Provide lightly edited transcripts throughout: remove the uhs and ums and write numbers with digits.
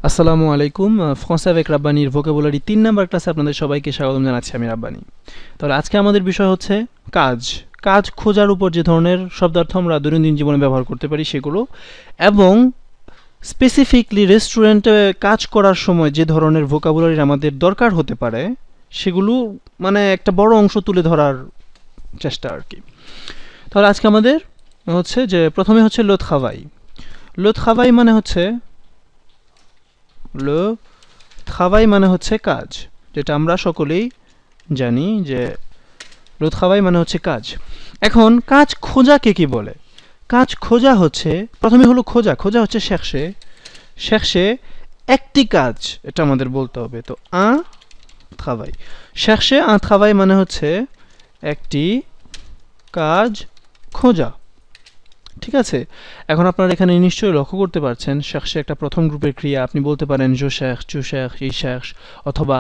আসসালামু আলাইকুম। ফ্রান্সে avec রাব্বানির ভোকাবুলারি ৩ নাম্বার ক্লাসে আপনাদের সবাইকে স্বাগতম জানাচ্ছি আমি রাব্বানি। তাহলে আজকে আমাদের বিষয় হচ্ছে কাজ। কাজ খোঁজার উপর যে ধরনের শব্দার্থ আমরা দৈনন্দিন জীবনে ব্যবহার করতে পারি সেগুলো, এবং স্পেসিফিকলি রেস্টুরেন্টে কাজ করার সময় যে ধরনের ভোকাবুলারির আমাদের দরকার হতে পারে সেগুলো মানে একটা বড় অংশ তুলে ধরার চেষ্টা আর কি। তাহলে আজকে আমাদের হচ্ছে যে প্রথমে হচ্ছে লো travail। লো travail মানে হচ্ছে লো travail মানে হচ্ছে কাজ, যেটা আমরা সকলেই জানি যে লো travail মানে হচ্ছে কাজ। এখন কাজ খোঁজাকে কি বলে? কাজ খোঁজা হচ্ছে প্রথমে হলো খোঁজা। খোঁজা হচ্ছে chercher। chercher একটি কাজ, এটা আমাদের বলতে হবে। তো un travail, chercher un travail মানে হচ্ছে একটি কাজ খোঁজা। ঠিক আছে, এখন আপনারা এখানে নিশ্চয়ই লক্ষ্য করতে পারছেন chercher একটা প্রথম গ্রুপের ক্রিয়া। আপনি বলতে পারেন je cherche, tu cherches, il cherche, অথবা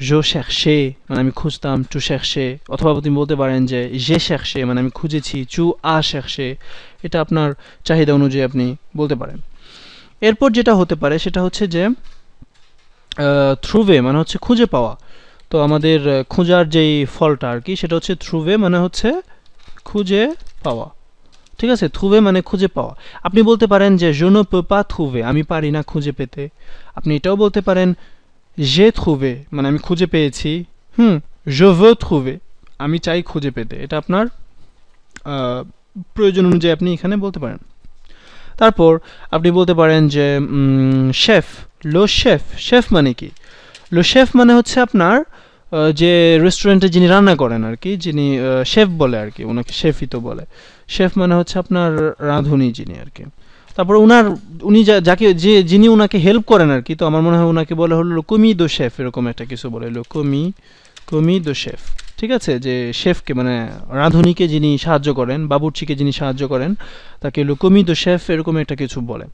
je cherchais মানে আমি খুঁজতাম, tu cherchais, অথবা আপনি বলতে পারেন যে j'ai cherché মানে আমি খুঁজেছি, tu as cherché। এটা আপনার চাহিদা অনুযায়ী আপনি বলতে পারেন। এরপর যেটা হতে পারে সেটা হচ্ছে যে trouver মানে হচ্ছে খুঁজে পাওয়া। তো আমাদের খোঁজার যেই ফলটা আর কি সেটা হচ্ছে trouver মানে হচ্ছে খুঁজে পাওয়া। ঠিক আছে, trouver মানে খুঁজে পাওয়া। আপনি বলতে পারেন যে je ne peux pas trouver, আমি পারি না খুঁজে পেতে। আপনি এটাও বলতে পারেন j'ai trouvé মানে আমি খুঁজে পেয়েছি। je veux trouver, আমি চাই খুঁজে পেতে। এটা আপনার প্রয়োজন অনুযায়ী আপনি এখানে বলতে পারেন। তারপর আপনি বলতে পারেন যে শেফ, লো শেফ। শেফ মানে কি? লো শেফ মানে হচ্ছে আপনার যে রেস্টুরেন্টে যিনি রান্না করেন আর কি, যিনি শেফ বলে আর কি, ওনাকে শেফই তো বলে। শেফ মানে হচ্ছে আপনার রাঁধুনি যিনি আর কি। তারপর উনি যাকে যিনি ওনাকে হেল্প করেন আর কি, তো আমার মনে হয় ওনাকে বলে হলো কমি দো শেফ, এরকম একটা কিছু বলে, কমি দো শেফ। ঠিক আছে, যে শেফকে মানে রাঁধুনিকে যিনি সাহায্য করেন, বাবুর্চিকে যিনি সাহায্য করেন, তাকে কমি দো শেফ এরকম একটা কিছু বলে।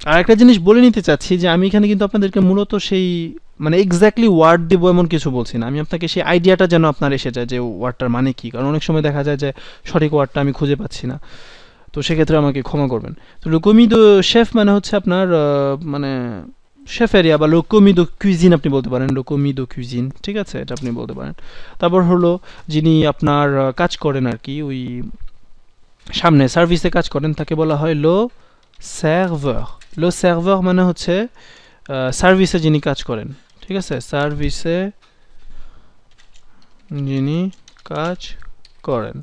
আর একটা জিনিস বলে নিতে চাচ্ছি যে আমি এখানে কিন্তু আপনাদেরকে মূলত সেই মানে এক্স্যাক্টলি ওয়ার্ড দিব এমন কিছু বলছি না। আমি আপনাকে সেই আইডিয়াটা যেন আপনার এসে যায় যে ওয়ার্ডটার মানে কি, কারণ অনেক সময় দেখা যায় যে সঠিক ওয়ার্ডটা আমি খুঁজে পাচ্ছি না, তো সেক্ষেত্রে আমাকে ক্ষমা করবেন। তো কমি দো শেফ মানে হচ্ছে আপনার মানে শেফেরিয়া বা কমি দো কুইজিন আপনি বলতে পারেন, কমি দো কুইজিন। ঠিক আছে, এটা আপনি বলতে পারেন। তারপর হলো যিনি আপনার কাজ করেন আর কি, ওই সামনে সার্ভিসে কাজ করেন, তাকে বলা হয় লো সার্ভার। লো সার্ভার মানে হচ্ছে সার্ভিসে যিনি কাজ করেন। ঠিক আছে, সার্ভিসে যিনি কাজ করেন।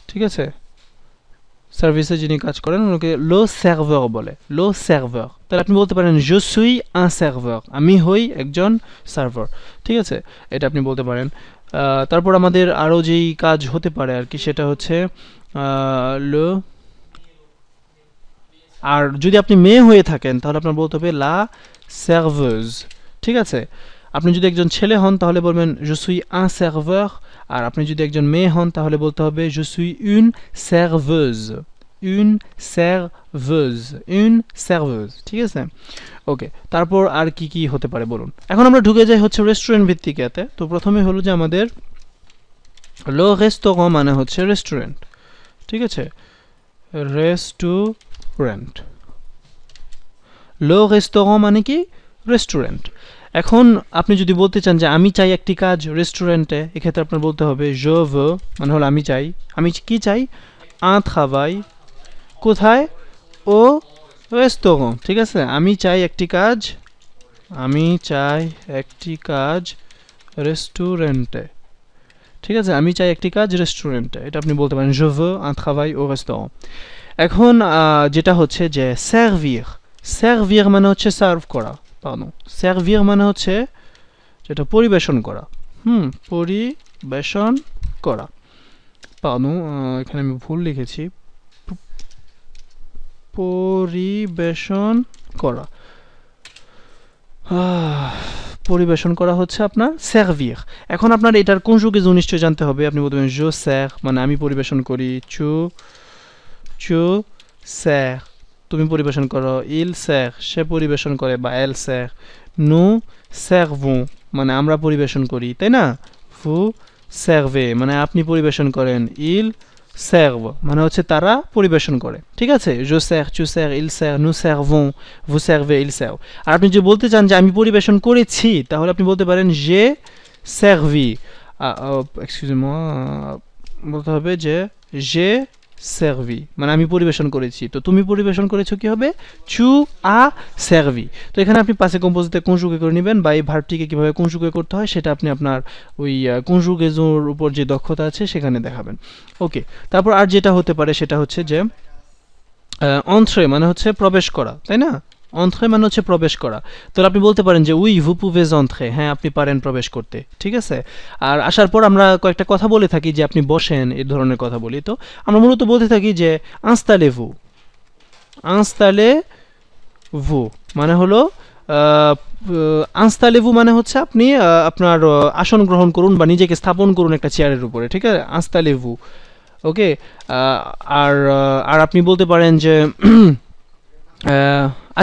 ঠিক আছে, সার্ভিসে যিনি কাজ করেন ওনাকে লো সার্ভার বলে, লো সার্ভার। তাহলে আপনি বলতে পারেন je suis un serveur, আমি হই একজন সার্ভার। ঠিক আছে, এটা আপনি বলতে পারেন। তারপর আমাদের আরও যেই কাজ হতে পারে আর কি সেটা হচ্ছে লো, আর যদি আপনি মেয়ে হয়ে থাকেন তাহলে আপনার বলতে হবে লা সার্ভেজ। ঠিক আছে, আপনি যদি একজন ছেলে হন তাহলে বলবেন je suis un serveur, আর আপনি যদি একজন মেয়ে হন তাহলে বলতে হবে je suis une serveuse, une serveuse, une serveuse। ঠিক আছে, ওকে। তারপর আর কি কি হতে পারে বলুন। এখন আমরা ঢুকে যাই হচ্ছে রেস্টুরেন্ট ভিত্তিক এতে। তো প্রথমে হলো যে আমাদের লো রেস্তোরাঁ মানে হচ্ছে রেস্টুরেন্ট। ঠিক আছে, রেস্টুরেন্ট, লো রেস্তোরাঁ মানে কি রেস্টুরেন্ট। এখন আপনি যদি বলতে চান যে আমি চাই একটি কাজ রেস্টুরেন্টে, এক্ষেত্রে আপনার বলতে হবে je veux মানে হলো আমি চাই। আমি কি চাই? un travail, কোথায়? ও রেস্তোরাঁ। ঠিক আছে, আমি চাই একটি কাজ, আমি চাই একটি কাজ রেস্টুরেন্টে। ঠিক আছে, আমি চাই একটি কাজ রেস্টুরেন্টে, এটা আপনি বলতে পারেন je veux un travail au restaurant। এখন যেটা হচ্ছে যে সার্ভির, সার্ভির মানে হচ্ছে সার্ভ করা, পারদন, সার্ভির মানে হচ্ছে যেটা পরিবেশন করা। পরিবেশন করা, পারদন, এখানে আমি ভুল লিখেছি, পরিবেশন করা, পরিবেশন করা হচ্ছে আপনার সার্ভির। এখন আপনার এটার কনজুগেশন নিশ্চয়ই জানতে হবে। আপনি বলবেন je sers মানে আমি পরিবেশন করি, tu sers তুমি পরিবেশন করো, il sert সে পরিবেশন করে বা elle sert, nous servons মানে আমরা পরিবেশন করি, তাই না? vous servez মানে আপনি পরিবেশন করেন, il serve মানে হচ্ছে তারা পরিবেশন করে, ঠিক আছে? je sers, tu sers, il sert, nous servons, vous servez, il sert। আর আপনি যদি বলতে চান যে আমি পরিবেশন করেছি, তাহলে আপনি বলতে পারেন j'ai servi, excusez-moi, বলতে হবে যে j'ai servi মানে আমি পরিবেশন করেছি। তো তুমি পরিবেশন করেছো কি হবে? tu as servi। তো এখানে আপনি পাসে কম্পোজিটে কনজুগে করে নেবেন, বা এই ভার্বটিকে কিভাবে কনজুগে করতে হয় সেটা আপনি আপনার ওই কনজুগেজোর উপর যে দক্ষতা আছে সেখানে দেখাবেন। ওকে, তারপর আর যেটা হতে পারে সেটা হচ্ছে যে entrer মানে হচ্ছে প্রবেশ করা, তাই না? entrer মানে হচ্ছে প্রবেশ করা। তাহলে আপনি বলতে পারেন যে oui vous pouvez entrer, হ্যাঁ আপনি পারেন প্রবেশ করতে, ঠিক আছে? আর আসার পর আমরা কয়েকটা কথা বলে থাকি যে আপনি বসেন, এই ধরনের কথা বলি। তো আমরা মূলত বলতে থাকি যে installez-vous, installez-vous মানে হলো installez-vous মানে হচ্ছে আপনি আপনার আসন গ্রহণ করুন বা নিজেকে স্থাপন করুন একটা চেয়ারের উপরে, ঠিক আছে? installez-vous। ওকে, আর আপনি বলতে পারেন যে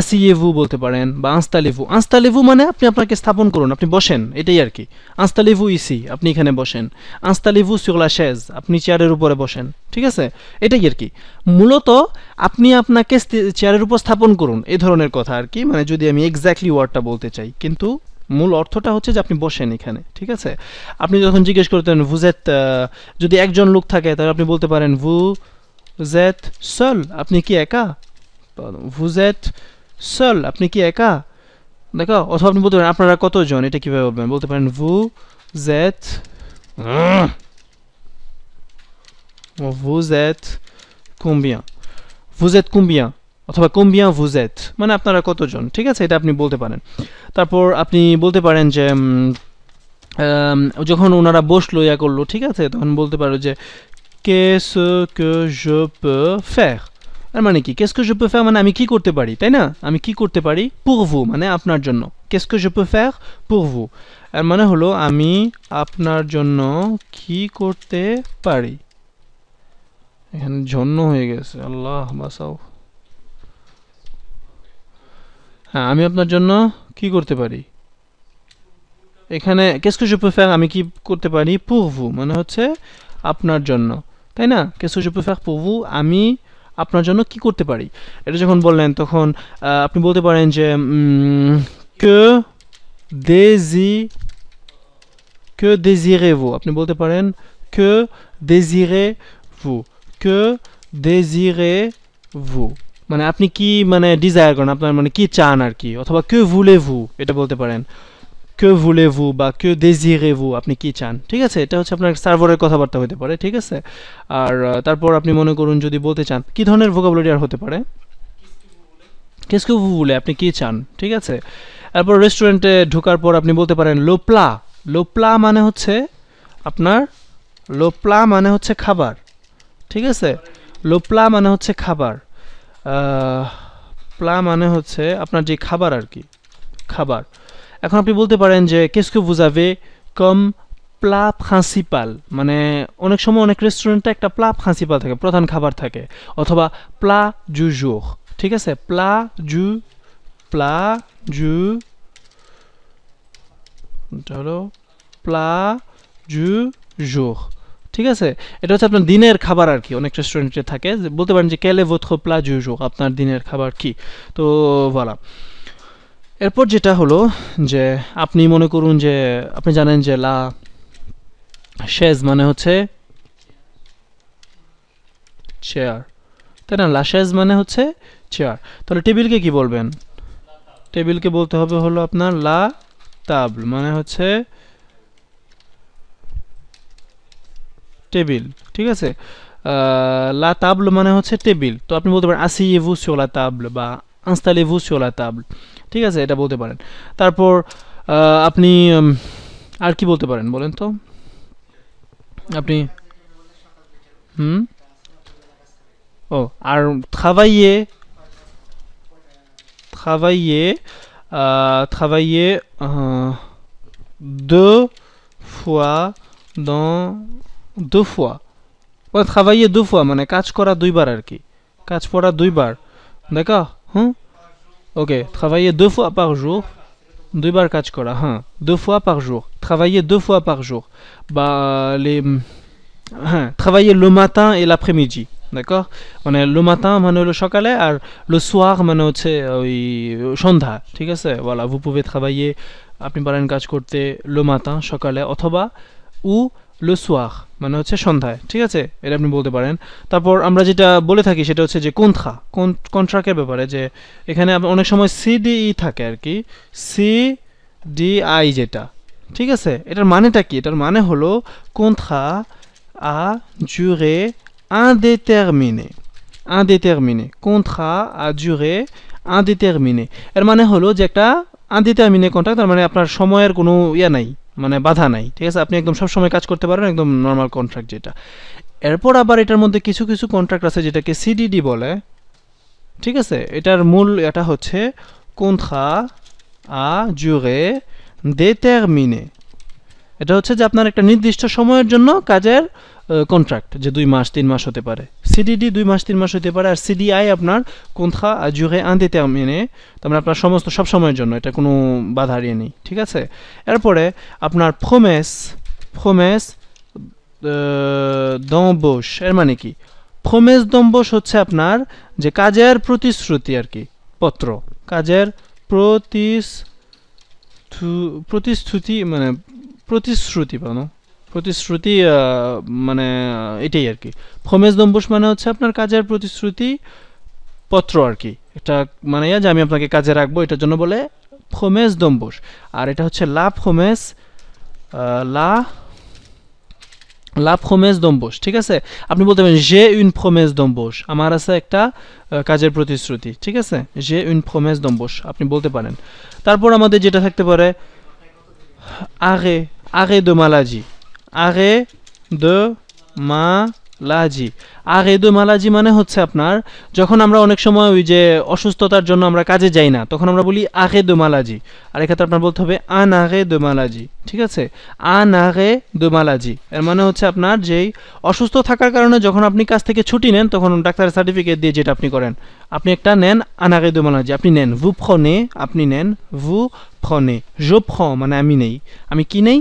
asseyez-vous বলতে পারেন, বা installez-vous। installez-vous মানে আপনি আপনাকে স্থাপন করুন, আপনি বসেন, এটাই আর কি। installez-vous ici, আপনি এখানে বসেন। installez-vous sur la chaise, আপনি চেয়ারের উপরে বসেন, ঠিক আছে? এটাই আর কি। মূলত আপনি আপনাকে চেয়ারের উপর স্থাপন করুন, এই ধরনের কথা আর কি, মানে যদি আমি এক্স্যাক্টলি ওয়ার্ডটা বলতে চাই, কিন্তু মূল অর্থটা হচ্ছে যে আপনি বসেন এখানে, ঠিক আছে? আপনি যখন জিজ্ঞেস করতেন vous êtes, যদি একজন লোক থাকে তাহলে আপনি বলতে পারেন vous êtes seul, আপনি কি একা? vous êtes seul, আপনি কি একা? দেখো, অথবা আপনি বলতে পারেন আপনারা কতজন, এটা কিভাবে বলবেন? বলতে পারেন vous êtes combien, vous êtes combien, অথবা combien vous êtes মানে আপনারা কতজন, ঠিক আছে? এটা আপনি বলতে পারেন। তারপর আপনি বলতে পারেন যে যখন ওনারা বসলো ইয়া করলো, ঠিক আছে, তখন বলতে পারো যে qu'est-ce que je peux faire, আর মানে কি qu'est-ce que je peux faire মানে আমি কি করতে পারি, তাই না? আমি কি করতে পারি pour vous মানে আপনার জন্য, qu'est-ce que je peux faire pour vous, আর মানে হলো আমি আপনার জন্য কি করতে পারি। এখানে জন্য হয়ে গেছে, আল্লাহ বাঁচাও। হ্যাঁ, আমি আপনার জন্য কি করতে পারি, এখানে qu'est-ce que je peux faire আমি কি করতে পারি pour vous মানে হচ্ছে আপনার জন্য, তাই না? qu'est-ce que je peux faire pour vous আমি আপনার জন্য কি করতে পারি। এটা যখন বললেন তখন আপনি বলতে পারেন যে que désirez-vous, আপনি বলতে পারেন que désirez-vous, que désirez-vous মানে আপনি কি মানে ডিজায়ার করেন, আপনার মানে কি চান আর কি। অথবা que voulez-vous এটা বলতে পারেন, que voulez-vous বা que désirez-vous আপনি কি চান, ঠিক আছে? এটা হচ্ছে আপনার সার্ভারের কথাবার্তা হতে পারে, ঠিক আছে? আর তারপর আপনি মনে করুন যদি বলতে চান কি ধরনের ভোকাবুলারি আর হতে পারে, qu'est-ce que vous voulez আপনি কি চান, ঠিক আছে? তারপর রেস্টুরেন্টে ঢোকার পর আপনি বলতে পারেন le plat, le plat মানে হচ্ছে আপনার le plat মানে হচ্ছে খাবার, ঠিক আছে? le plat মানে হচ্ছে খাবার, plat মানে হচ্ছে আপনার যে খাবার আর কি, খাবার। এখন আপনি বলতে পারেন যে qu'est-ce que vous avez comme plat principal মানে অনেক সময় অনেক রেস্টুরেন্টে একটা plat principal থাকে, প্রধান খাবার থাকে, অথবা plat du jour, ঠিক আছে? plat du jour, ঠিক আছে? এটা হচ্ছে আপনার দিনের খাবার আর কি, অনেক রেস্টুরেন্টে থাকে। বলতে পারেন যে quel est votre plat du jour আপনার দিনের খাবার কি। তো voilà, এরপর যেটা হলো যে আপনি মনে করুন যে আপনি জানেন যে লা chaise মানে হচ্ছে চেয়ার, তাই না? লা chaise মানে হচ্ছে চেয়ার। তাহলে টেবিলকে কি বলবেন? টেবিলকে বলতে হবে হলো আপনার লা table মানে হচ্ছে টেবিল, ঠিক আছে? লা table মানে হচ্ছে টেবিল। তো আপনি বলতে পারেন asseyez-vous sur la table বা installez-vous sur la table, ঠিক আছে? এটা বলতে পারেন। তারপর আপনি আর কি বলতে পারেন বলেন তো? আপনি ও আর travailler deux fois travailler deux fois মানে কাজ করা দুইবার আর কি, কাজ পড়া দুইবার, দেখো? ওকে, travailler deux fois par jour, দুইবার কাজ করা, হ্যাঁ, deux fois par jour, travailler deux fois par jour, বা হ্যাঁ, travailler le matin et l'après-midi, d'accord, মানে le matin মানে হলো সকালে, আর le soir মানে হচ্ছে ওই সন্ধ্যা, ঠিক আছে। voilà, vous pouvez travailler, আপনি পারেন কাজ করতে le matin সকালে, অথবা ou le soir মানে হচ্ছে সন্ধ্যায়, ঠিক আছে, এটা আপনি বলতে পারেন। তারপর আমরা যেটা বলে থাকি সেটা হচ্ছে যে কন্ট্রাক্টের ব্যাপারে, যে এখানে অনেক সময় সিডিই থাকে আর কি, সিডিআই যেটা, ঠিক আছে। এটার মানেটা কি? এটার মানে হলো contrat à durée indéterminée, indéterminée, contrat à durée indéterminée, এর মানে হলো যে একটা আনডিটারমিনেট কন্ট্রাক্ট, তার মানে আপনার সময়ের কোনো ইয়া নাই, মানে বাধা নাই, ঠিক আছে, আপনি একদম সব সময় কাজ করতে পারবেন, একদম নর্মাল কন্ট্রাক্ট যেটা। এরপর আবার এটার মধ্যে কিছু কিছু কন্ট্রাক্ট আছে যেটাকে সিডিডি বলে, ঠিক আছে। এটার মূল এটা হচ্ছে contrat à durée déterminée, এটা হচ্ছে যে আপনার একটা নির্দিষ্ট সময়ের জন্য কাজের কন্ট্রাক্ট, যে 2 মাস 3 মাস হতে পারে। সিডিডি 2 মাস 3 মাস হতে পারে, আর সিডিআই আপনার contrat à durée indéterminée, তার মানে আপনার সমস্ত সব সময়ের জন্য, এটা কোনো বাধা হারিয়ে নেই, ঠিক আছে। এরপরে আপনার promesse d'embauche, এর মানে কি? promesse d'embauche হচ্ছে আপনার যে কাজের প্রতিশ্রুতি আর কি, পত্র, কাজের প্রতিশ্রুতি মানে প্রতিশ্রুতি পানো, প্রতিশ্রুতি মানে এটাই আর কি। promesse d'embauche মানে হচ্ছে আপনার কাজের প্রতিশ্রুতি পত্র আর কি, এটা মানে যে আমি আপনাকে কাজে রাখবো, এটার জন্য বলে promesse d'embauche। আর এটা হচ্ছে la promesse d'embauche, ঠিক আছে। আপনি বলতে পারেন j'ai une promesse d'embauche, আমার আছে একটা কাজের প্রতিশ্রুতি, ঠিক আছে, j'ai une promesse d'embauche আপনি বলতে পারেন। তারপর আমাদের যেটা থাকতে পারে arrêt de maladie, arrêt de maladie, arrêt de maladie মানে হচ্ছে আপনার যখন আমরা অনেক সময় ওই যে অসুস্থতার জন্য আমরা কাজে যাই না, তখন আমরা বলি arrêt de maladie, আর এক্ষেত্রে আপনার বলতে হবে un arrêt de maladie, ঠিক আছে, un arrêt de maladie, এর মানে হচ্ছে আপনার যেই অসুস্থ থাকার কারণে যখন আপনি কাজ থেকে ছুটি নেন, তখন ডাক্তারের সার্টিফিকেট দিয়ে যেটা আপনি করেন, আপনি একটা নেন un arrêt de maladie, আপনি নেন vous prenez, আপনি নেন vous prenez, je prends মানে আমি নেই, আমি কি নেই,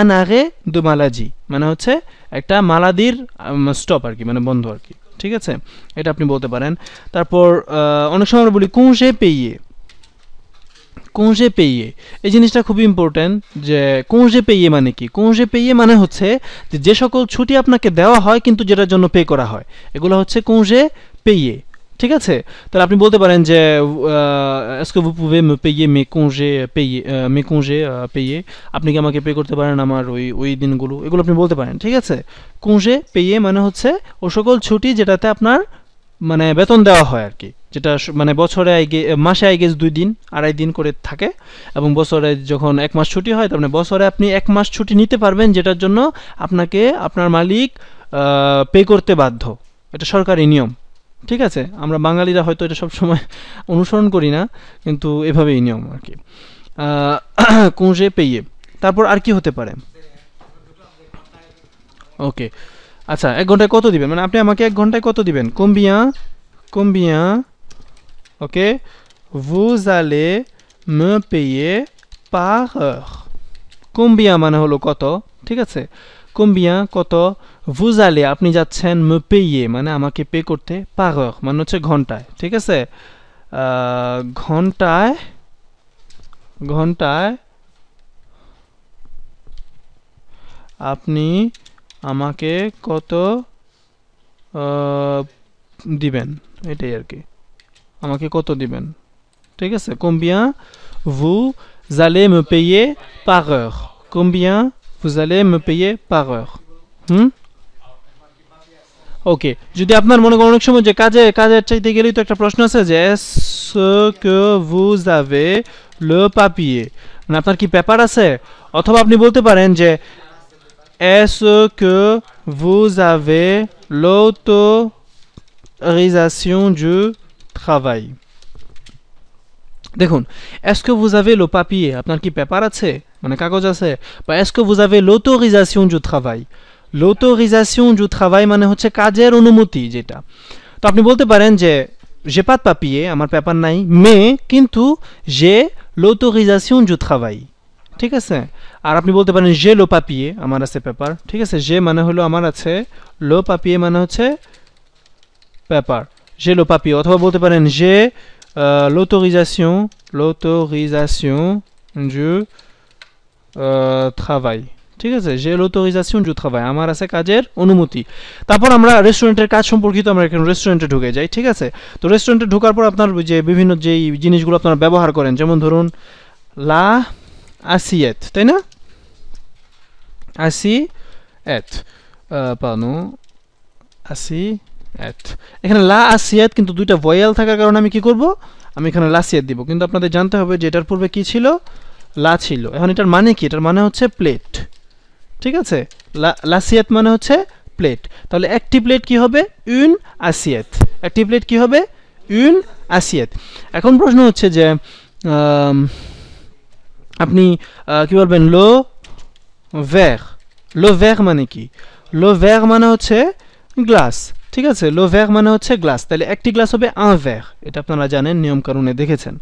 un arrêt de maladie মানে হচ্ছে একটা মালাদির স্টপ আর কি, মানে বন্ধ আর কি, ঠিক আছে, এটা আপনি বলতে পারেন। তারপর অনেক সময় আমরা বলি congé payé, congé payé, এই জিনিসটা খুব ইম্পর্টেন্ট, যে congé payé মানে কি? congé payé মানে হচ্ছে যে সকল ছুটি আপনাকে দেওয়া হয় কিন্তু যেটার জন্য পে করা হয়, এগুলো হচ্ছে congé payé, ঠিক আছে। তাহলে আপনি বলতে পারেন যে est-ce que vous pouvez me payer mes congés payés, mes congés payés, আপনি কি আমাকে পে করতে পারেন আমার ওই দিনগুলো, এগুলো আপনি বলতে পারেন, ঠিক আছে। congé payé মানে হচ্ছে ও সকল ছুটি যেটাতে আপনার মানে বেতন দেওয়া হয় আর কি, যেটা মানে বছরে মাসে আই গেস 2 দিন 2.5 দিন করে থাকে, এবং বছরে যখন 1 মাস ছুটি হয়, তার মানে বছরে আপনি 1 মাস ছুটি নিতে পারবেন, যেটার জন্য আপনাকে আপনার মালিক পে করতে বাধ্য, এটা সরকারি নিয়ম, ঠিক আছে। আমরা বাঙালিরা হয়তো এটা সবসময় অনুসরণ করি না, কিন্তু এভাবেই নিয়ম আর কি, congé payé। তারপর আর কি হতে পারে? ওকে, আচ্ছা 1 ঘন্টায় কত দিবেন, মানে আপনি আমাকে 1 ঘন্টায় কত দিবেন, combien ওকে vous allez me payer par heure, combien মানে হলো কত, ঠিক আছে, combien কত, vous allez আপনি যাচ্ছেন, me payer মানে আমাকে পে করতে, par heure মানে হচ্ছে ঘন্টায়, ঠিক আছে, ঘন্টায় আপনি আমাকে কত দিবেন, এটাই আর কি, আমাকে কত দিবেন, ঠিক আছে। combien vous allez me payer par heure, combien vous allez me payer par heure, ওকে। যদি আপনার মনে করেন অনেক সময় যে কাজের চাইতে গেলেই তো একটা প্রশ্ন আছে যে est-ce que vous avez le papier, মানে আপনার কি পেপার আছে, অথবা আপনি বলতে পারেন যে est-ce que vous avez l'autorisation du travail, দেখুন est-ce que vous avez le papier, আপনার কি পেপার আছে মানে কাগজ আছে, বা est-ce que vous avez l'autorisation du travail, l'autorisation du travail মানে হচ্ছে কাজের অনুমতি যেটা। তো আপনি বলতে পারেন যে j'ai pas de papier, আমার পেপার নাই, mais কিন্তু j'ai l'autorisation du travail, ঠিক আছে। আর আপনি বলতে পারেন যে লো পাপিয়ে, আমার আছে পেপার, ঠিক আছে। যে মানে হলো আমার আছে, লো পাপিয়ে মানে হচ্ছে পেপার, যে লো পাপিয়ে। অথবা বলতে পারেন যে l'autorisation, l'autorisation du travail, ঠিক আছে। যে l'autorisation du travail, আমার আছে কাজের অনুমতি। তারপর আমরা রেস্টুরেন্টের কাজ সম্পর্কিত আমরা এখন রেস্টুরেন্টে ঢুকে যাই, ঠিক আছে। তো রেস্টুরেন্টে ঢোকার পর আপনার যে বিভিন্ন যেই জিনিসগুলো আপনারা ব্যবহার করেন, যেমন ধরুন লা আসিয়েত, তাই না, আসিয়েত, পানো আসিয়েত। এখানে লা আসিয়েত কিন্তু দুইটা ভয়েল থাকার কারণে আমি কি করব, আমি এখানে লাসিয়েত দিব। কিন্তু আপনাদের জানতে হবে যে এটার পূর্বে কি ছিল, লা ছিল। এখন এটার মানে কি, এটার মানে হচ্ছে প্লেট, ঠিক আছে। লাসিয়েত মানে হচ্ছে প্লেট। তাহলে একটি প্লেট কি হবে, ইউন আসিয়েত। একটি প্লেট কি হবে, ইউন আসিয়েত। এখন প্রশ্ন হচ্ছে যে আপনি কি বলবেন, লো ভ্যার। লো ভ্যার মানে কি, লো ভ্যার মানে হচ্ছে গ্লাস, ঠিক আছে। লো ভ্যার মানে হচ্ছে গ্লাস, তাহলে একটি গ্লাস হবে আন ভ্যার, এটা আপনারা জানেন, নিয়ম কানুনে দেখেছেন।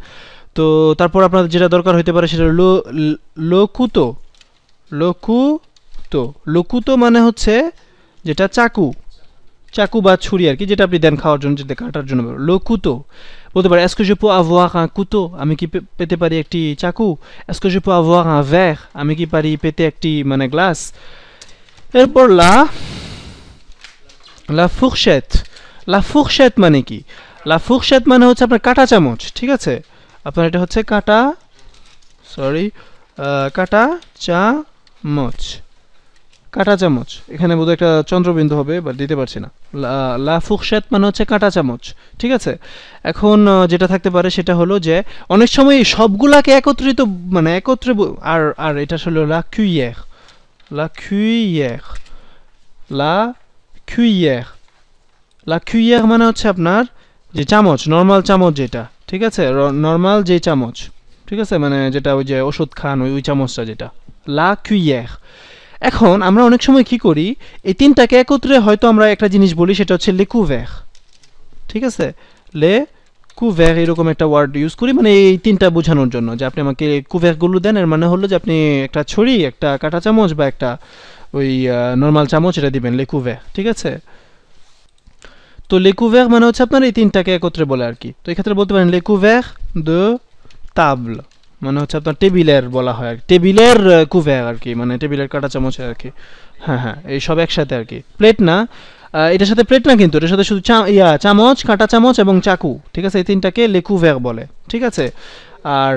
তো তারপর আপনাদের যেটা দরকার হতে পারে সেটা লো লো কুতো। লো কুতো, লো কুতো মানে হচ্ছে যেটা চাকু, চাকু বা ছুরি আর কি, যেটা আপনি দেন খাওয়ার জন্য, যেটা কাটার জন্য। লো কুতো বলতে পারে, এসকে যে পো avoir un couteau, আমি কি পেতে পারি একটি চাকু। এসকে যে পো avoir un verre, আমি কি পারি পেতে একটি মানে গ্লাস। এরপর লা ফুরশেট। লা ফুরশেট মানে কি, লা ফুরশেট মানে হচ্ছে আপনার কাঁটা চামচ, ঠিক আছে। আপনার এটা হচ্ছে কাঁটা, সরি, কাঁটা চামচ, কাঁটা চামচ। এখানে বোধহয় একটা চন্দ্রবিন্দু হবে, বাট দিতে পারছি না। লা ফুরশেট মানে হচ্ছে কাঁটা চামচ, ঠিক আছে। এখন যেটা থাকতে পারে সেটা হলো যে অনেক সময় সবগুলাকে একত্রিত মানে একত্রে আর আর এটা হলো লা কুইয়ের। লা কুইয়ের, লা কুইয়ের, লা কুইয়ের মানে হচ্ছে আপনার যে চামচ, নর্মাল চামচ যেটা, ঠিক আছে, নর্মাল যে চামচ, ঠিক আছে, মানে যেটা ওই যে ওষুধ খান ওই চামচটা যেটা, লা কুইয়ের। এখন আমরা অনেক সময় কি করি, এই তিনটাকে একত্রে হয়তো আমরা একটা জিনিস বলি, সেটা হচ্ছে লে কুভের, ঠিক আছে। লে কুভের এরকম একটা ওয়ার্ড ইউজ করি, মানে এই তিনটা বোঝানোর জন্য যে আপনি আমাকে কুভেরগুলো দেন, এর মানে হলো যে আপনি একটা ছড়ি, একটা কাঁটা চামচ বা একটা ওই নর্মাল চামচ এটা দিবেন, লে কুভের, ঠিক আছে। তো লে কুভের মানে হচ্ছে আপনার এই তিনটাকে একত্রে বলে আর কি। তো এক্ষেত্রে বলতে পারেন লে কুভের de table, মানে হচ্ছে আপনার টেবিলের বলা হয় আর কি, টেবিলের কুভের আর কি, মানে টেবিলের কাঁটা চামচের আর কি। হ্যাঁ হ্যাঁ, এই সব একসাথে আর কি, প্লেট না, এটার সাথে প্লেট না, কিন্তু এটার সাথে শুধু চামচ, কাঁটা চামচ এবং চাকু, ঠিক আছে, এই তিনটাকে লে কুভের বলে, ঠিক আছে। আর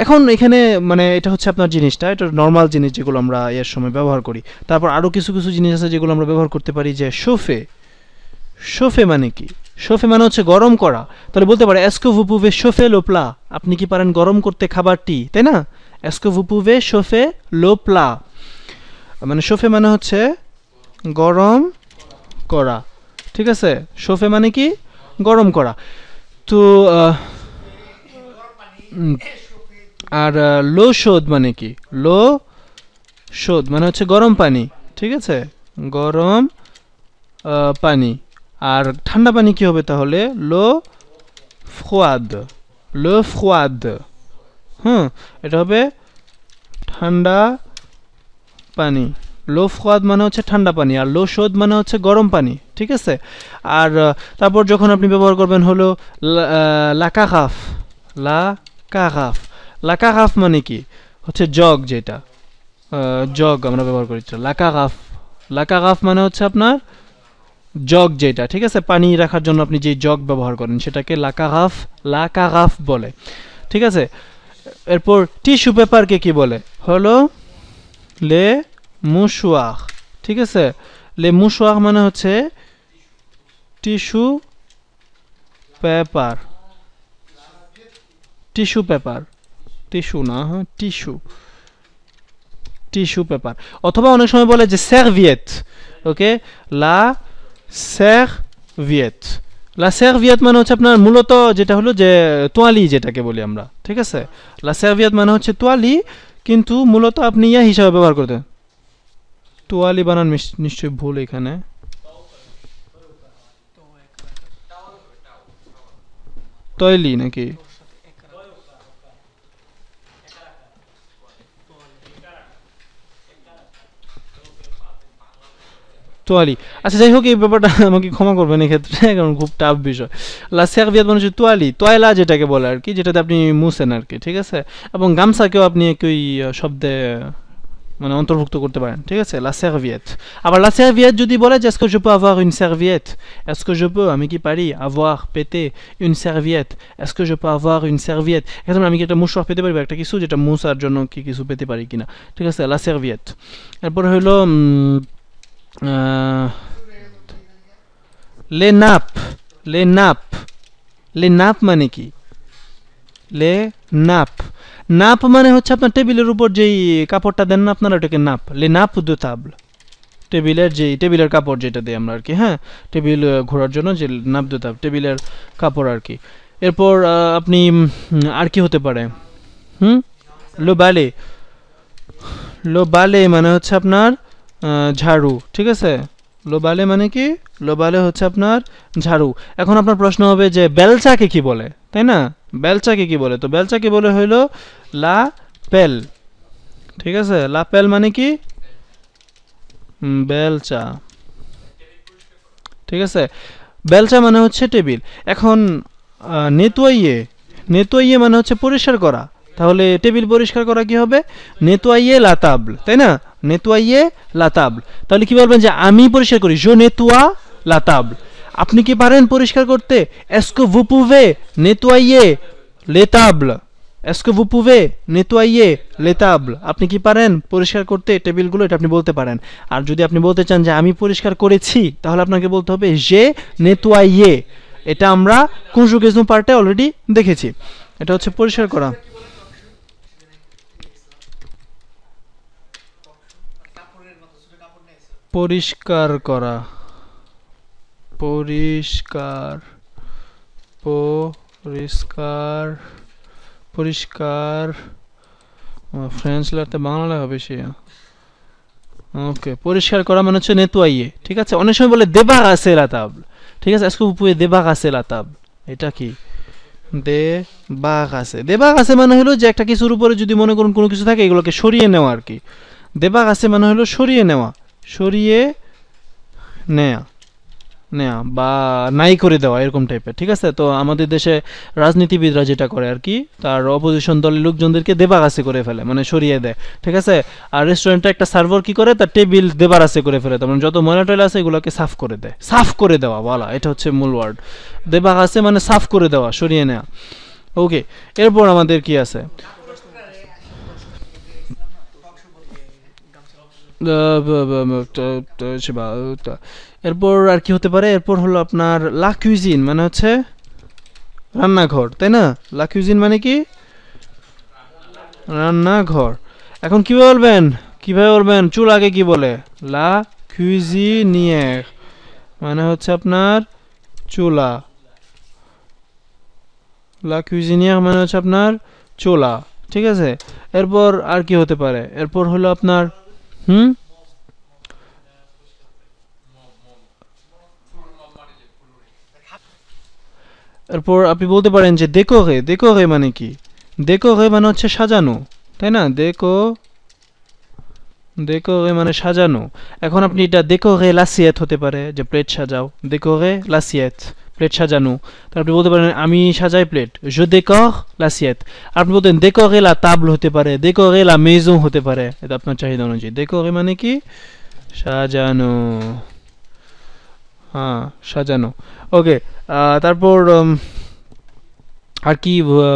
এখন এখানে মানে এটা হচ্ছে আপনার জিনিসটা, এটা নর্মাল জিনিস যেগুলো আমরা এর সময় ব্যবহার করি। তারপর আরও কিছু কিছু জিনিস আছে যেগুলো আমরা ব্যবহার করতে পারি, যে শোফে। শোফে মানে কি, শোফে মানে হচ্ছে গরম করা। তাহলে বলতে পারে এসকো ভু পুভে শোফে লো প্লা, আপনি কি পারেন গরম করতে খাবারটি, তাই না। এসকো ভু পুভে শোফে লো প্লা, মানে শোফে মানে হচ্ছে গরম করা, ঠিক আছে। শোফে মানে কি, গরম করা। তো আর লো শোধ মানে কি, লো শোধ মানে হচ্ছে গরম পানি, ঠিক আছে, গরম পানি। আর ঠান্ডা পানি কি হবে তাহলে, লো ফ্রোয়াদ, লো ফ্রোয়াদ, হুম, এটা হবে ঠান্ডা পানি। লো ফ্রোয়াদ মানে হচ্ছে ঠান্ডা পানি, আর লো শোধ মানে হচ্ছে গরম পানি, ঠিক আছে। আর তারপর যখন আপনি ব্যবহার করবেন হলো লা কারাফ, লা কারাফ। লা কারাফ মানে কি, হচ্ছে জগ, যেটা জগ আমরা ব্যবহার করি, লা কারাফ। লা কারাফ মানে হচ্ছে আপনার জগ যেটা, ঠিক আছে, পানি রাখার জন্য আপনি যে জগ ব্যবহার করেন সেটাকে লা কারাফ বলে, ঠিক আছে। এরপর টিস্যু পেপারকে কি বলে, হলো লে মুশওয়ার, ঠিক আছে। লে মুশওয়ার মানে হচ্ছে tissue paper, tissue paper, tissue না, হ্যাঁ টিস্যু, টিস্যু পেপার। অথবা অনেক সময় বলে যে সার্ভিয়েত, ওকে, লা সার্ভিয়েত। লা সার্ভিয়েত মানে হচ্ছে আপনার মূলত যেটা হলো যে তোয়ালি যেটাকে বলি আমরা, ঠিক আছে। লা সার্ভিয়েত মানে হচ্ছে তোয়ালি, কিন্তু মূলত আপনি ইয়া হিসাবে ব্যবহার করতেন। তোয়ালি বানান নিশ্চয়ই ভুল এখানে, তৈলি নাকি, তোয়ালি। আচ্ছা যাই হোক, এই ব্যাপারটা আমাকে ক্ষমা করবেন এক্ষেত্রে, কারণ খুব টাফ বিষয়। লা সার্ভিয়েত মানে হচ্ছে তোয়ালি, তয়লা যেটাকে বলে আর কি, যেটাতে আপনি মুছেন আর কি, ঠিক আছে। এবং গামছাকেও আপনি একই শব্দে মানে অন্তর্ভুক্ত করতে পারেন, ঠিক আছে, লা সার্ভিয়েত। আবার লা সার্ভিয়েত যদি বলে যে SK je peux avoir une serviette, est-ce que je peux, আমি কি পারি, avoir পেতে une serviette, est-ce que je peux avoir une serviette, এখন আমি কি একটা মুশওয়াক পেতে পারি, একটা কিছু যেটা মুছার জন্য কি কিছু পেতে পারি কিনা, ঠিক আছে, লা সার্ভিয়েত। এরপর হলো লে নাপ, লে নাপ, লে নাপ মানে কি, লে নাপ, নাপ মানে হচ্ছে আপনার টেবিলের উপর যেই কাপড়টা দেন না আপনারা, ওটাকে নাপ, লে নাপ দু তাবল, টেবিলের যেই টেবিলের কাপড় যেটা দিই আমরা আর কি, হ্যাঁ, টেবিল ঘোরার জন্য যে নাপ দু তাব, টেবিলের কাপড় আর কি। এরপর আপনি আর কি হতে পারে, লো বালে, লো বালে মানে হচ্ছে আপনার ঝাড়ু, ঠিক আছে, লো বালে মানে কি, লো বালে হচ্ছে আপনার ঝাড়ু। এখন আপনার প্রশ্ন হবে যে বেলচাকে কি বলে, তাই না, বেলচাকে কি বলে, তো বেলচাকে বলে হইল লা পেল, ঠিক আছে, লা পেল মানে কি, বেলচা, ঠিক আছে, বেলচা মানে হচ্ছে টেবিল। এখন নেতোয়াইয়ে, নেতোয়াইয়ে মানে হচ্ছে পরিষ্কার করা, তাহলে টেবিল পরিষ্কার করা কি হবে, নেতোয়াইয়ে লা তাবল, তাই না, নেতোয়াইয়ে লা তাবল। তাহলে কি বলবেন যে আমি পরিষ্কার করি, জো নেতোয়া লা তাবল। আপনি কি পারেন পরিষ্কার করতে, এসকে ভু পুভে নেতোয়াইয়ে লে তাবল, এসকে ভু পুভে নেতোয়াইয়ে লে তাবল, আপনি কি পারেন পরিষ্কার করতে টেবিলগুলো, এটা আপনি বলতে পারেন। আর যদি আপনি বলতে চান যে আমি পরিষ্কার করেছি, তাহলে আপনাকে বলতে হবে যে নেতোয়াইয়ে, এটা আমরা কনজুগেশন পার্টে অলরেডি দেখেছি, এটা হচ্ছে পরিষ্কার করা। পরিষ্কার করা, পরিষ্কার, পরিষ্কার, পরিষ্কার, ফ্রেঞ্চ লাগতে বাংলা লেখা বেশি, ওকে, পরিষ্কার করা মানে হচ্ছে নেতোয়াইয়ে, ঠিক আছে। অনেক সময় বলে দেবাগাসে লা তাবল, ঠিক আছে, আজকে উপরে দেবাগাসে লা তাবল, এটা কি, দেবাগাসে, দেবাগাসে মানে হলো যে একটা কিছুর উপরে যদি মনে করুন কোনো কিছু থাকে, এগুলোকে সরিয়ে নেওয়া আর কি, দেবাগাসে মানে হলো সরিয়ে নেওয়া, সরিয়ে নেয়া, নেয়া বা নাই করে দেওয়া, এরকম টাইপের, ঠিক আছে। তো আমাদের দেশে রাজনীতিবিদরা যেটা করে আর কি, তার অপোজিশন দলের লোকজনদেরকে দেবাগাসে করে ফেলে, মানে সরিয়ে দেয়, ঠিক আছে। আর রেস্টুরেন্টে একটা সার্ভার কি করে, তার টেবিল দেবারাসে করে ফেলে, তার মানে যত ময়লা টয়লা আছে এগুলোকে সাফ করে দেয়, সাফ করে দেওয়া বলা, এটা হচ্ছে মূল ওয়ার্ড, দেবাগাসে মানে সাফ করে দেওয়া, সরিয়ে নেওয়া। ওকে, এরপর আমাদের কি আছে, এরপর আর কি হতে পারে, এরপর হলো আপনার লা কুইজিন মানে হচ্ছে রান্নাঘর, তাই না, লা কুইজিন মানে কি, রান্নাঘর। এখন কিভাবে বলবেন, কিভাবে বলবেন, চুল আগে কি বলে, লা কুইজিনিয়ের মানে হচ্ছে আপনার চুলা, লা কুইজিনিয়ার মানে হচ্ছে আপনার চুলা, ঠিক আছে। এরপর আর কি হতে পারে, এরপর হলো আপনার এরপর আপনি বলতে পারেন যে ডেকোরে, ডেকোরে মানে কি, ডেকোরে মানে হচ্ছে সাজানো, তাই না, ডেকোরে মানে সাজানো। এখন আপনি এটা ডেকোরে লাসিয়েত হতে পারে, যে প্লেট সাজাও, ডেকোরে লাসিয়েত, প্লেট সাজানো। তার আপনি বলতে পারেন আমি সাজাই প্লেট, je décore l'assiette। আপনি বলতেন ডেকোরে লা তাবল হতে পারে, ডেকোরে লা মেজন হতে পারে, এটা আপনার চাহিদা অনুযায়ী। ডেকোরে মানে কি, সাজানো, হ্যাঁ সাজানো। ওকে, তারপর আর কি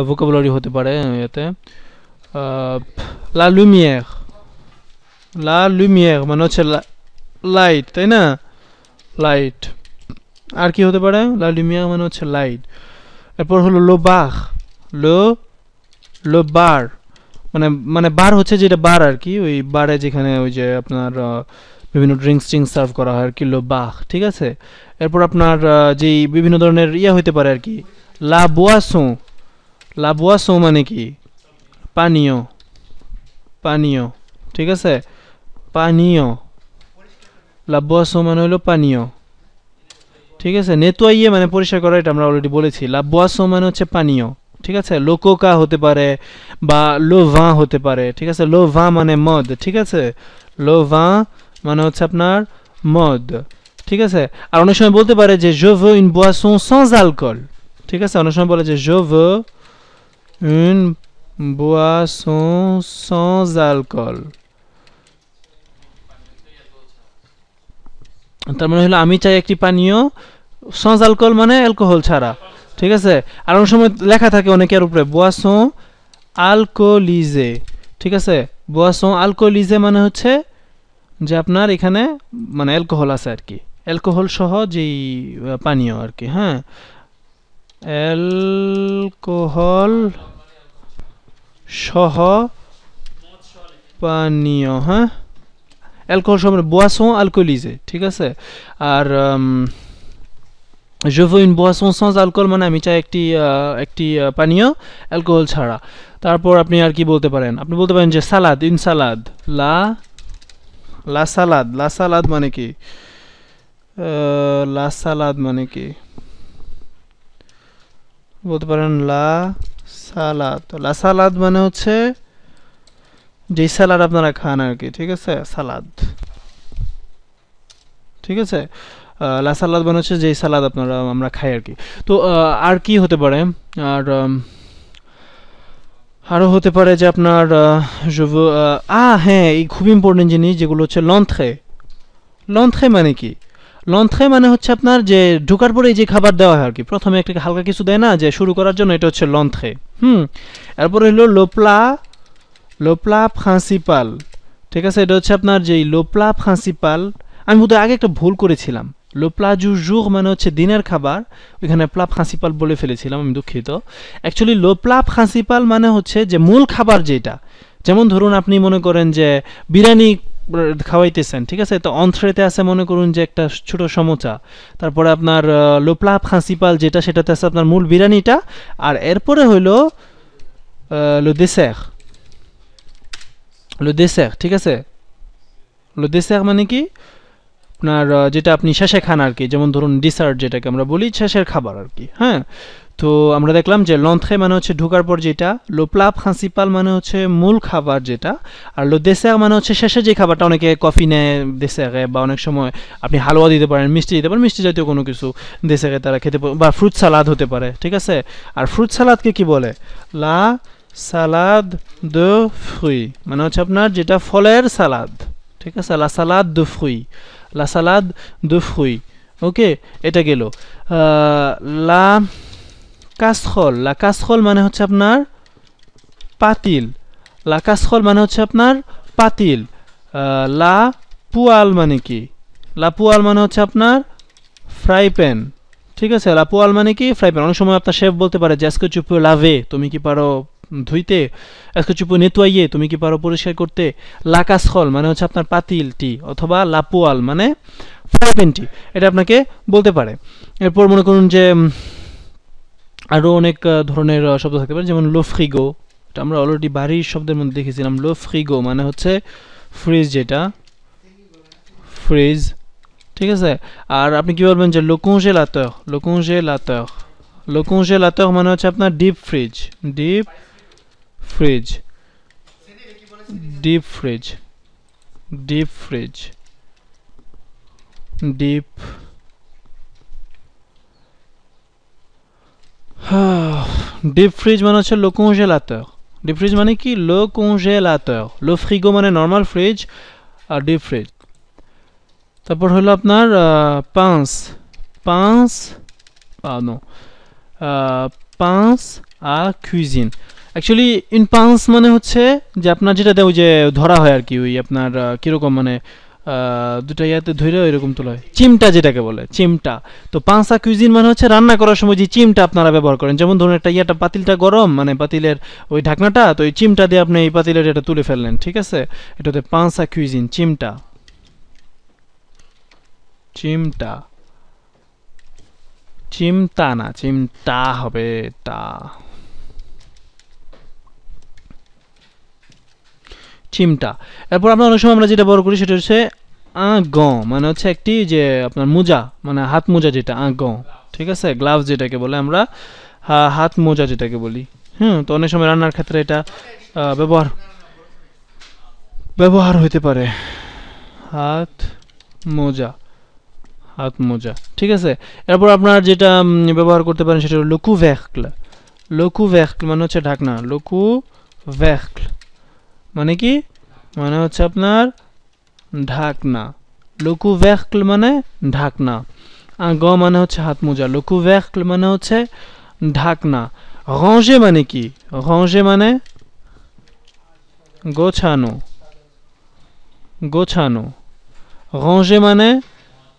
ভোকাবুলারি হতে পারে এতে, লা লুমিয়ার, লা লুমিয়ার মানে হচ্ছে লাইট, তাই না, লাইট। আর কি হতে পারে, লা লুমিয়ার মানে হচ্ছে লাইট। এরপর হলো লো বার, লো লো বার মানে মানে বার হচ্ছে যেটা বার আর কি, ওই বারে যেখানে ওই যে আপনার বিভিন্ন ড্রিঙ্কস টিঙ্কস সার্ভ করা হয় আর কি, লো বাহ, ঠিক আছে। এরপর আপনার যেই বিভিন্ন ধরনের ইয়া হইতে পারে আর কি, লা বোয়াসন, লা বোয়াসন মানে কি, পানীয়, পানীয়, ঠিক আছে, পানীয়, লা বোয়াসন মানে হলো পানীয়, ঠিক আছে। নেতোয়াইয়ে মানে পরিষ্কার করা, এটা আমরা অলরেডি বলেছি। লা বোয়াসন মানে হচ্ছে পানীয়, ঠিক আছে। লো কোকা হতে পারে বা লো ভাঁ হতে পারে, ঠিক আছে, লো ভাঁ মানে মদ, ঠিক আছে, লো ভাঁ মানে হচ্ছে আপনার mode ঠিক আছে আর অনেক সময় বলতে পারে যে je veux une boisson sans alcool ঠিক আছে অনেক সময় বলে যে je veux une boisson sans alcool তার মানে হলো আমি চাই একটি পানীয় sans alcool মানে অ্যালকোহল ছাড়া ঠিক আছে আর অনেক সময় লেখা থাকে অনেকের উপরে boisson alcoolisée ঠিক আছে boisson alcoolisée মানে হচ্ছে যে আপনার এখানে মানে অ্যালকোহল আছে আর কি অ্যালকোহল সহ যেই পানীয় আর কি হ্যাঁ অ্যালকোহল সহ পানীয় হ্যাঁ অ্যালকোহল সহ boisson alcoolisée ঠিক আছে আর je veux une boisson sans alcool মানে আমি চাই একটি পানীয় অ্যালকোহল ছাড়া তারপর আপনি আর কি বলতে পারেন আপনি বলতে পারেন যে সালাদ ইন সালাদ লা সালাদ মানে কি লা সালাদ মানে কি বলতে পারেন লা সালাদ মানে হচ্ছে যে সালাদ আপনারা খান আর কি ঠিক আছে সালাদ ঠিক আছে লা সালাদ মানে হচ্ছে যে সালাদ আমরা খাই আর কি তো আর কি হতে পারে আর আরও হতে পারে যে আপনার হ্যাঁ এই খুব ইম্পর্টেন্ট জিনিস যেগুলো হচ্ছে লন্থ্রে মানে কি লন্থ্রে মানে হচ্ছে আপনার যে ঢোকার পরে যে খাবার দেওয়া হয় আর কি প্রথমে একটা হালকা কিছু দেয় না যে শুরু করার জন্য এটা হচ্ছে লন্থ্রে এরপরে হলো লোপ্লা প্রিন্সিপাল ঠিক আছে এটা হচ্ছে আপনার যেই লোপ্লা প্রিন্সিপাল আমি বোধহয় আগে একটা ভুল করেছিলাম লোপ্লা জু জুর মানে হচ্ছে দিনের খাবার ওইখানে প্লা প্রিন্সিপাল বলে ফেলেছিলাম আমি দুঃখিত অ্যাকচুয়ালি লোপ্লা প্রিন্সিপাল মানে হচ্ছে যে মূল খাবার যেটা যেমন ধরুন আপনি মনে করেন যে বিরিয়ানি খাওয়াইতেছেন ঠিক আছে তো অন্থ্রেতে আছে মনে করুন যে একটা ছোট সমোচা তারপরে আপনার লোপ্লা প্রিন্সিপাল যেটা সেটাতে আছে আপনার মূল বিরিয়ানিটা আর এরপরে হইল লো ডেসার্ট ঠিক আছে লো ডেসার্ট মানে কি আপনার যেটা আপনি শেষে খান আর কি যেমন ধরুন ডিসার্ট যেটাকে আমরা বলি শেষের খাবার আর কি হ্যাঁ তো আমরা দেখলাম যে লন্থ্রে মানে হচ্ছে ঢোকার পর যেটা লো প্লা প্রিন্সিপাল মানে হচ্ছে মূল খাবার যেটা আর লো ডেসার্ট মানে হচ্ছে শেষে যে খাবারটা অনেকে কফি নেয় ডেসার্টে বা অনেক সময় আপনি হালুয়া দিতে পারেন মিষ্টি দিতে পারেন মিষ্টি জাতীয় কোনো কিছু ডেসার্টে তারা খেতে বা ফ্রুট সালাদ হতে পারে ঠিক আছে আর ফ্রুট সালাদকে কি বলে লা সালাদ দে ফ্রুই মানে হচ্ছে আপনার যেটা ফলের সালাদ ঠিক আছে লা সালাদ দে ফ্রুই লা সালাদ দে ফ্রুই ওকে এটা গেল লা কাসরোল মানে হচ্ছে আপনার পাতিল লা কাসরোল মানে হচ্ছে আপনার পাতিল লা পুয়াল মানে কি লা পুয়াল মানে হচ্ছে আপনার ফ্রাই প্যান ঠিক আছে লা পুয়াল মানে কি ফ্রাই প্যান অনেক সময় আপনার শেফ বলতে পারে যে আজকে চুপ লাভে তুমি কি পারো ধুইতে আজকে চুপ নেতোয়াইয়ে তুমি কি পারো পরিষ্কার করতে লা কাসরোল মানে হচ্ছে আপনার পাতিলটি অথবা লা পুয়াল মানে ফ্রাই প্যানটি এটা আপনাকে বলতে পারে এরপর মনে করুন যে আরও অনেক ধরনের শব্দ থাকতে পারে যেমন লো ফ্রিগো এটা আমরা অলরেডি বাড়ির শব্দের মধ্যে দেখেছিলাম লো ফ্রিগো মানে হচ্ছে ফ্রিজ যেটা ফ্রিজ ঠিক আছে আর আপনি কি বলবেন যে লো কনজেলাতর মানে হচ্ছে আপনার ডিপ ফ্রিজ ডিপ ফ্রিজ মানে হচ্ছে লো কনজেলাতর ডিপ ফ্রিজ মানে কি লো কনজেলাতর লো ফ্রিগো মানে নর্মাল ফ্রিজ আর ডিপ ফ্রিজ তারপর হলো আপনার pince à cuisine actually in pince মানে হচ্ছে যে আপনার যেটা ওই যে ধরা হয় আর কি ওই আপনার কীরকম মানে দুটা ইয়াতে ধরে এরকম তোলা হয় চিমটা যেটাকে বলে চিমটা তো pince à cuisine মানে হচ্ছে রান্না করার সময় যে চিমটা আপনারা ব্যবহার করেন যেমন ধরুন একটা পাতিলটা গরম মানে পাতিলের ওই ঢাকনাটা তো ওই চিমটা দিয়ে আপনি এই পাতিলের এটা তুলে ফেললেন ঠিক আছে এটাতে pince à cuisine চিমটা চিমটা না চিমটা হবে টা চিমটা এরপর আমরা অনেক সময় আমরা যেটা ব্যবহার করি সেটা হচ্ছে গঁ মানে হচ্ছে একটি যে আপনার মোজা মানে হাত মোজা যেটা গঁ ঠিক আছে গ্লাভস যেটাকে বলে আমরা হাত মোজা যেটাকে বলি তো অনেক সময় রান্নার ক্ষেত্রে এটা ব্যবহার হতে পারে হাত মোজা, হাত মোজা, ঠিক আছে। এরপর আপনার যেটা ব্যবহার করতে পারেন সেটা হলো লকুভার্কল। লকুভার্কল মানে হচ্ছে ঢাকনা। লকুভার্কল মানে কি? মানে হচ্ছে আপনার ঢাকনা। লকুভার্কল মানে ঢাকনা। আর গ মানে হচ্ছে হাত মোজা। লকুভার্কল মানে হচ্ছে ঢাকনা। রঞ্জে মানে কি? রঞ্জে মানে গোছানো, গোছানো। রঞ্জে মানে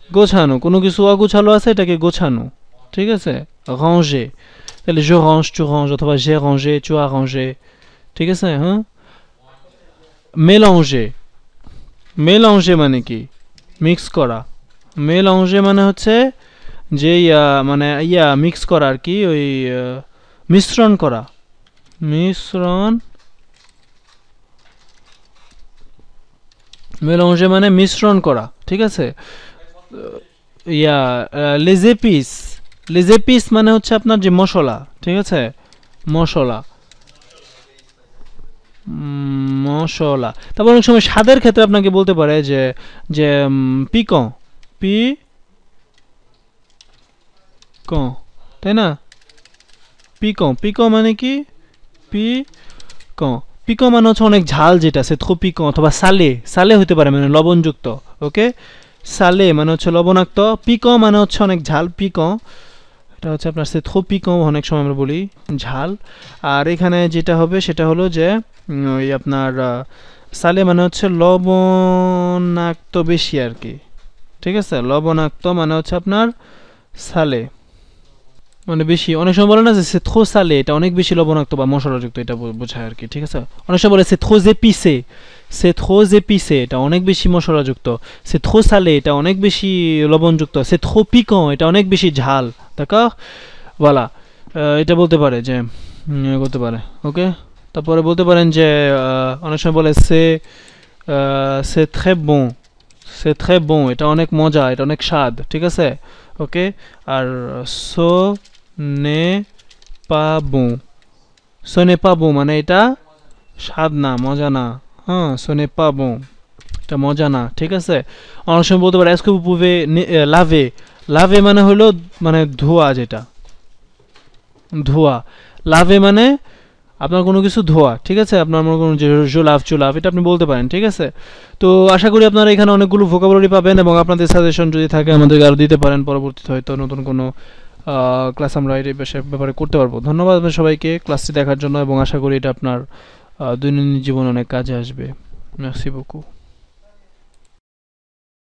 গোছানো, কোনো কিছু অগোছালো আছে এটাকে গোছানো, ঠিক আছে। রঞ্জে, তাহলে je range, tu ranges, অথবা j'ai rangé, tu as rangé, ঠিক আছে। হ্যাঁ, mélanger, mélanger মানে কি? মিক্স করা। mélanger মানে হচ্ছে যে মানে মিক্স করা আর কি, ওই মিশ্রণ করা, মিশ্রণ। mélanger মানে মিশ্রণ করা, ঠিক আছে। les épices, les épices মানে হচ্ছে আপনার যে মশলা, ঠিক আছে, মশলা, মশলা। তারপর অনেক সময় স্বাদের ক্ষেত্রে আপনাকে বলতে পারে যে যে পিকন, পিকন, তাই না? পিকন, পিকন মানে কি? পিকন, পিকন মানে হচ্ছে অনেক ঝাল, যেটা সে থ্রো পিকন, অথবা সালে, সালে হতে পারে মানে লবণযুক্ত। ওকে, সালে মানে হচ্ছে লবণাক্ত, পিকন মানে হচ্ছে অনেক ঝাল, পিকন এটা হচ্ছে আপনার সে থ্রো পিকন, অনেক সময় আমরা বলি ঝাল। আর এখানে যেটা হবে সেটা হলো যে ওই আপনার সালে মানে হচ্ছে লবণাক্ত বেশি আর কি, ঠিক আছে। লবণাক্ত মানে হচ্ছে আপনার সালে মানে বেশি। অনেক সময় বলে না যে সে থ্রো সালে, এটা অনেক বেশি লবণাক্ত বা মশলাযুক্ত, এটা বোঝায় আর কি, ঠিক আছে। অনেক সময় বলে সে থ্রো এপিসে, সে থ্রো এপিসে এটা অনেক বেশি মশলাযুক্ত। সে থ্রো সালে এটা অনেক বেশি লবণযুক্ত। সে থ্রো পিকন এটা অনেক বেশি ঝাল, d'accord, voilà। এটা বলতে পারে যে করতে পারে। ওকে, তারপরে বলতে পারেন যে অনেক সময় বলে সে সে très bon, সে très bon এটা অনেক মজা, এটা অনেক স্বাদ, ঠিক আছে। ওকে, আর সো নে পা bon, সো নে পা bon মানে এটা স্বাদ না, মজা না। হ্যাঁ, সো নে পা bon এটা মজা না, ঠিক আছে। অনেক সময় বলতে পারে est-ce que vous pouvez laver, laver মানে হলো মানে ধোয়া, যেটা ধোয়া। লাভে মানে আপনার কোনো কিছু ধোয়া, ঠিক আছে। আপনার মনে করুন যে জোলাভ চুলাভ, এটা আপনি বলতে পারেন, ঠিক আছে। তো আশা করি আপনারা এখানে অনেকগুলো ভোকাবুলারি পাবেন, এবং আপনাদের সাজেশন যদি থাকে আমাদেরকে আরও দিতে পারেন, পরবর্তীতে হয়তো নতুন কোনো ক্লাস আমরা এই ব্যাপারে করতে পারবো। ধন্যবাদ সবাইকে ক্লাসটি দেখার জন্য, এবং আশা করি এটা আপনার দৈনন্দিন জীবনে অনেক কাজে আসবে। মেরসি beaucoup।